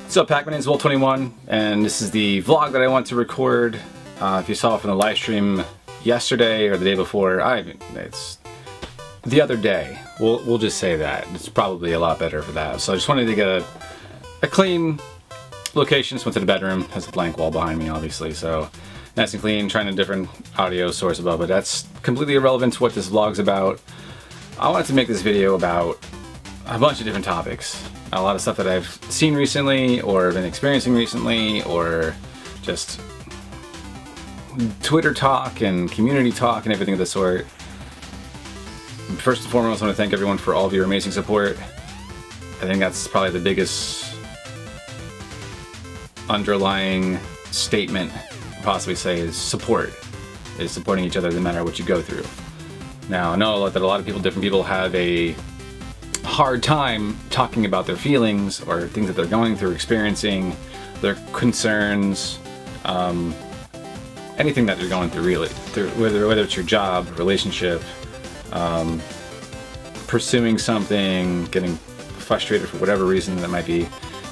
What's up, Pac? My name is Will21, and this is the vlog that I want to record. If you saw it from the live stream yesterday or the day before, it's the other day. We'll just say that. It's probably a lot better for that. So I just wanted to get a clean location. Just went to the bedroom. Has a blank wall behind me, obviously, so nice and clean. Trying a different audio source above, but that's completely irrelevant to what this vlog's about. I wanted to make this video about a bunch of different topics. A lot of stuff that I've seen recently or been experiencing recently, or just Twitter talk and community talk and everything of the sort. First and foremost, I want to thank everyone for all of your amazing support. I think that's probably the biggest underlying statement I'd possibly say is support. Is supporting each other no matter what you go through. Now, I know that a lot of people, different people, have a hard time talking about their feelings or things that they're going through, experiencing, their concerns, anything that they're going through, really, whether it's your job, relationship, pursuing something, getting frustrated for whatever reason that might be,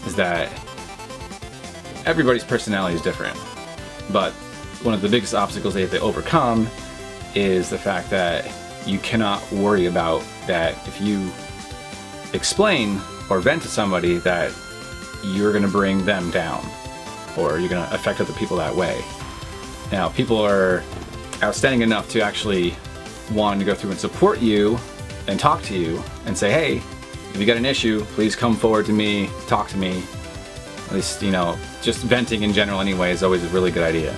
is that everybody's personality is different. But one of the biggest obstacles they have to overcome is the fact that you cannot worry about that if you explain or vent to somebody that you're going to bring them down or you're going to affect other people that way. Now, people are outstanding enough to actually want to go through and support you and talk to you and say, hey, if you got an issue, please come forward to me, talk to me. At least, you know, just venting in general anyway is always a really good idea.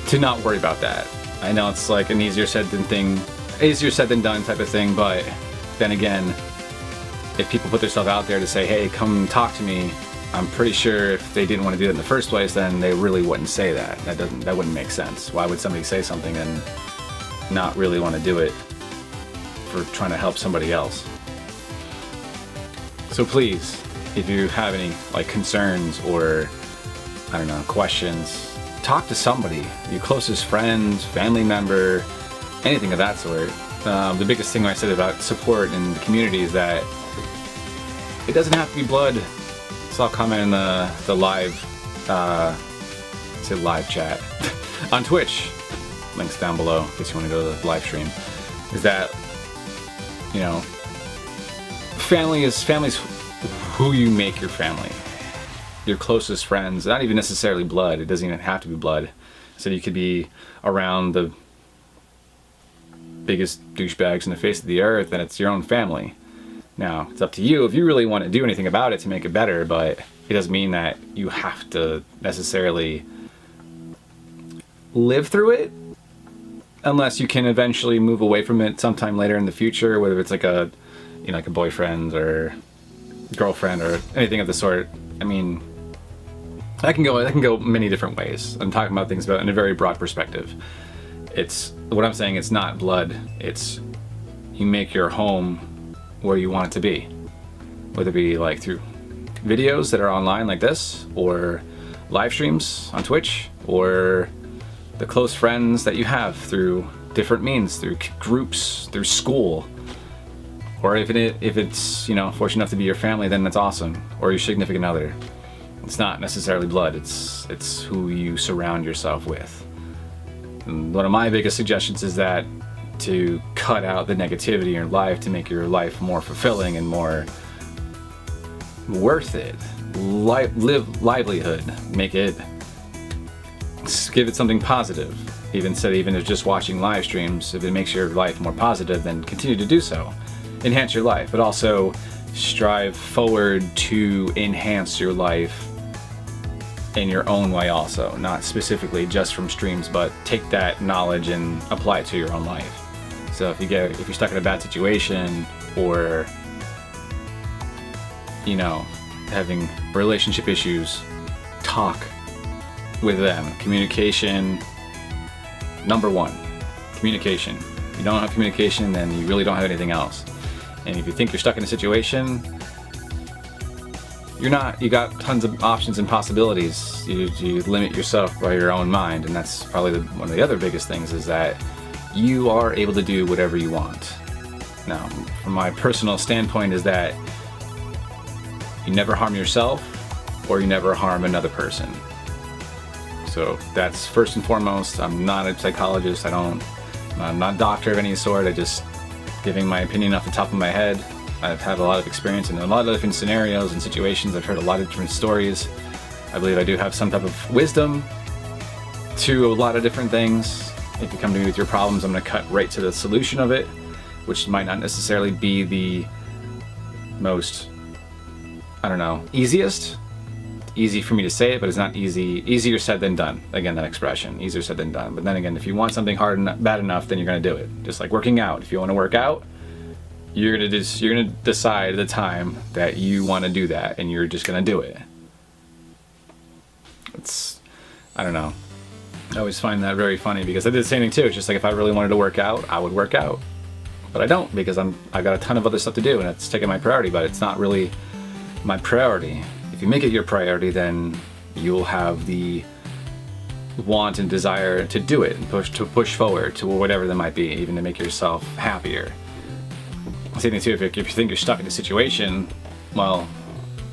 To not worry about that. I know it's like an easier said than done type of thing, but then again, if people put themselves out there to say, hey, come talk to me, I'm pretty sure if they didn't want to do it in the first place, then they really wouldn't say that. That wouldn't make sense. Why would somebody say something and not really want to do it for trying to help somebody else? So please, if you have any like concerns or, I don't know, questions, talk to somebody, your closest friend, family member, anything of that sort. The biggest thing I said about support in the community is that it doesn't have to be blood. So I'll comment in the live, live chat on Twitch. Links down below in case you want to go to the live stream. Is that, you know, family's who you make your family. Your closest friends, not even necessarily blood. It doesn't even have to be blood. So you could be around the biggest douchebags in the face of the earth, and it's your own family. Now, it's up to you if you really want to do anything about it to make it better, but it doesn't mean that you have to necessarily live through it unless you can eventually move away from it sometime later in the future, whether it's like a, you know, like a boyfriend or girlfriend or anything of the sort. I mean, that can go many different ways. I'm talking about things in a very broad perspective. It's what I'm saying. It's not blood. It's you make your home where you want it to be, whether it be like through videos that are online like this, or live streams on Twitch, or the close friends that you have through different means, through groups, through school, or if it's, you know, fortunate enough to be your family, then that's awesome, or your significant other. It's not necessarily blood. It's who you surround yourself with. And one of my biggest suggestions is that to cut out the negativity in your life to make your life more fulfilling and more worth it. Live livelihood. Make it, give it something positive. Even if just watching live streams, if it makes your life more positive, then continue to do so. Enhance your life, but also strive forward to enhance your life in your own way also, not specifically just from streams, but take that knowledge and apply it to your own life. So if you're stuck in a bad situation, or, you know, having relationship issues, talk with them. Communication, number one. Communication. If you don't have communication, then you really don't have anything else. And if you think you're stuck in a situation, you're not. You got tons of options and possibilities. You limit yourself by your own mind, and that's probably one of the other biggest things, is that you are able to do whatever you want. Now, from my personal standpoint, is that You never harm yourself, or you never harm another person. So that's first and foremost. I'm not a psychologist. I'm not a doctor of any sort. I just giving my opinion off the top of my head. I've had a lot of experience in a lot of different scenarios and situations. I've heard a lot of different stories. I believe I do have some type of wisdom to a lot of different things. If you come to me with your problems, I'm going to cut right to the solution of it, which might not necessarily be the most, I don't know, easiest. Easy for me to say it, but it's not easy. Easier said than done. Again, that expression, easier said than done. But then again, if you want something hard and bad enough, then you're going to do it. Just like working out. If you want to work out, you're going to decide the time that you want to do that, and you're just going to do it. I don't know. I always find that very funny because I did the same thing too. It's just like if I really wanted to work out, I would work out. But I don't, because I got a ton of other stuff to do and it's taking my priority, but it's not really my priority. If you make it your priority, then you'll have the want and desire to do it and push forward to whatever that might be, even to make yourself happier. Same thing too, if you think you're stuck in a situation, well,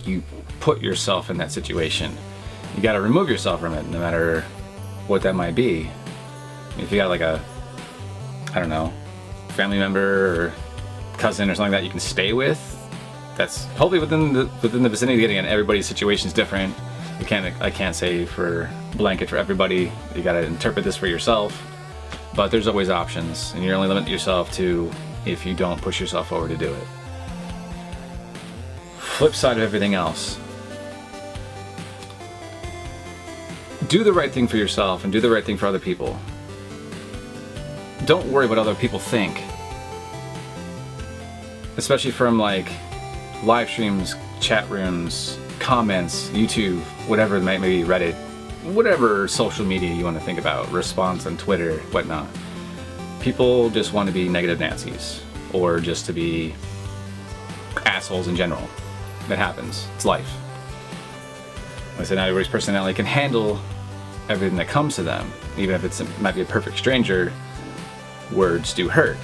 you put yourself in that situation. You got to remove yourself from it, no matter what that might be. If you got like a, I don't know, family member or cousin or something that you can stay with, that's hopefully within the vicinity. Again, everybody's situation is different. I can't say for blanket for everybody. You got to interpret this for yourself. But there's always options, and you're only limiting yourself to if you don't push yourself forward to do it. Flip side of everything else. Do the right thing for yourself and do the right thing for other people. Don't worry what other people think. Especially from like live streams, chat rooms, comments, YouTube, whatever it might be, Reddit, whatever social media you want to think about, response on Twitter, whatnot. People just want to be negative Nancy's or just to be assholes in general. That happens. It's life. Like I said, not everybody's personality can handle everything that comes to them. Even if it might be a perfect stranger, words do hurt.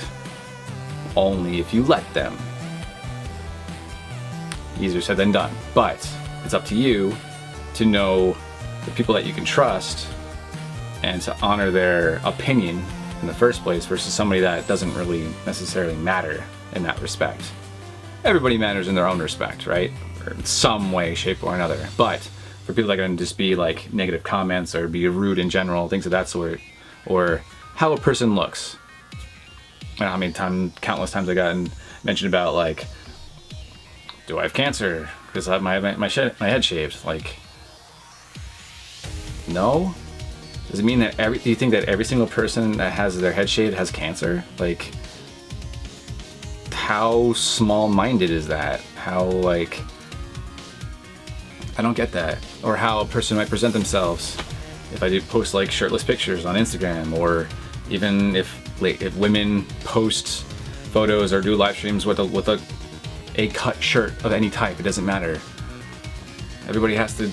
Only if you let them. Easier said than done. But it's up to you to know the people that you can trust and to honor their opinion in the first place versus somebody that doesn't really necessarily matter in that respect. Everybody matters in their own respect, right? Or in some way, shape, or another. But for people that can just be like negative comments or be rude in general, things of that sort, or how a person looks. I don't know how many countless times I got mentioned about like, do I have cancer? Because I have my head shaved. Like, no. Does it mean that do you think that every single person that has their head shaved has cancer? Like, how small-minded is that? How, like, I don't get that. Or how a person might present themselves. If I do post like shirtless pictures on Instagram, or even if women post photos or do live streams with a cut shirt of any type, it doesn't matter. Everybody has to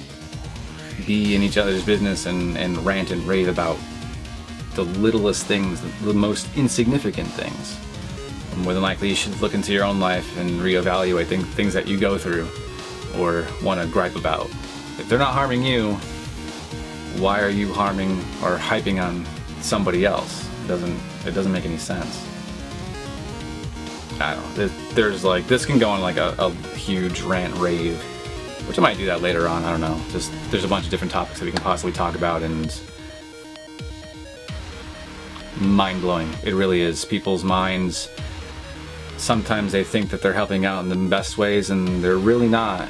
be in each other's business and rant and rave about the littlest things, the most insignificant things. And more than likely you should look into your own life and reevaluate things that you go through or want to gripe about. If they're not harming you, why are you harming or hyping on somebody else? It doesn't make any sense. I don't know. There's like, this can go on like a huge rant rave, which I might do that later on. I don't know. Just there's a bunch of different topics that we can possibly talk about, and mind-blowing. It really is. People's minds, sometimes they think that they're helping out in the best ways, and they're really not.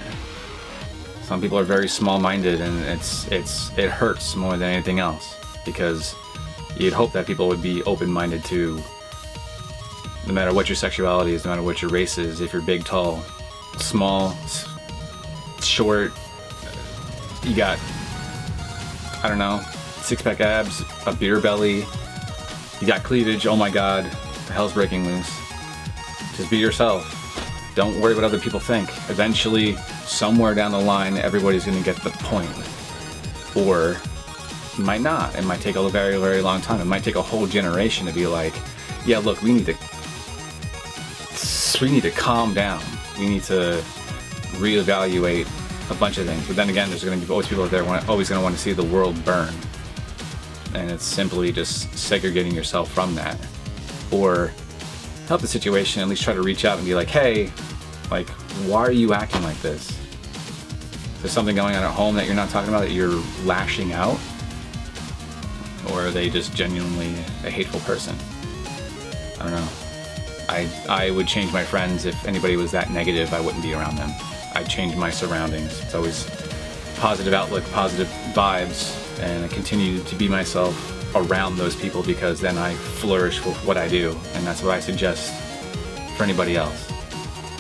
Some people are very small-minded, and it hurts more than anything else, because you'd hope that people would be open-minded to, no matter what your sexuality is, no matter what your race is, if you're big, tall, small, short, you got, I don't know, six-pack abs, a beer belly, you got cleavage, oh my god, the hell's breaking loose. Just be yourself. Don't worry what other people think. Eventually, somewhere down the line, everybody's gonna get the point. Or it might not. It might take a very, very long time. It might take a whole generation to be like, yeah, look, we need to calm down. We need to reevaluate a bunch of things. But then again, there's going to be always people out there always going to want to see the world burn. And it's simply just segregating yourself from that. Or help the situation, at least try to reach out and be like, hey, like, why are you acting like this? Is there something going on at home that you're not talking about, that you're lashing out? Or are they just genuinely a hateful person? I don't know. I would change my friends. If anybody was that negative, I wouldn't be around them. I'd change my surroundings. It's always positive outlook, positive vibes, and I continue to be myself around those people, because then I flourish with what I do. And that's what I suggest for anybody else,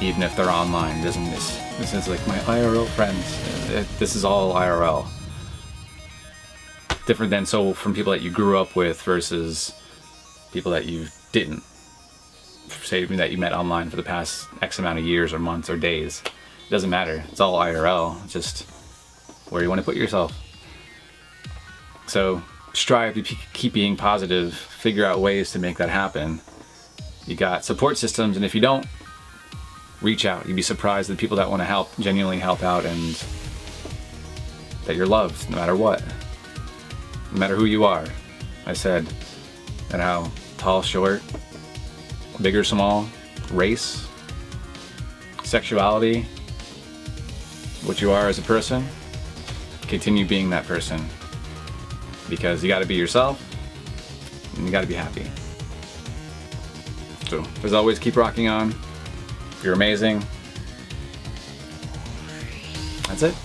even if they're online. This is like my IRL friends. This is all IRL. Different than from people that you grew up with versus people that you didn't. Say that you met online for the past X amount of years or months or days. It doesn't matter. It's all IRL. It's just where you want to put yourself. So strive to keep being positive. Figure out ways to make that happen. You got support systems, and if you don't, reach out. You'd be surprised at the people that want to help, genuinely help out, and that you're loved no matter what. No matter who you are. I said that how tall, short, big or small, race, sexuality, what you are as a person, continue being that person, because you got to be yourself and you got to be happy. So as always, keep rocking on. You're amazing. That's it.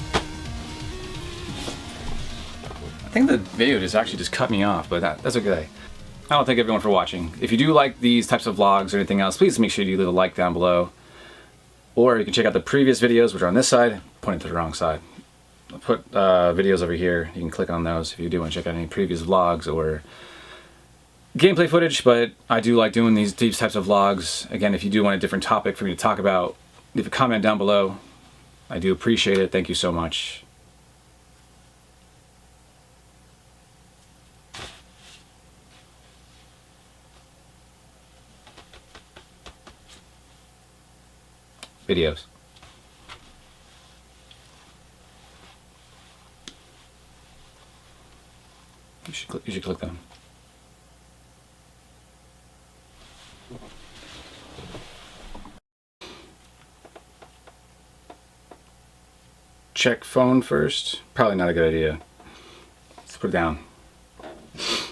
I think the video just cut me off, but that's okay. I want to thank everyone for watching. If you do like these types of vlogs or anything else, please make sure you leave a like down below. Or you can check out the previous videos, which are on this side. Pointing to the wrong side. I'll put videos over here. You can click on those if you do want to check out any previous vlogs or gameplay footage. But I do like doing these types of vlogs. Again, if you do want a different topic for me to talk about, leave a comment down below. I do appreciate it. Thank you so much. Videos. You should click them. Check phone first. Probably not a good idea. Let's put it down.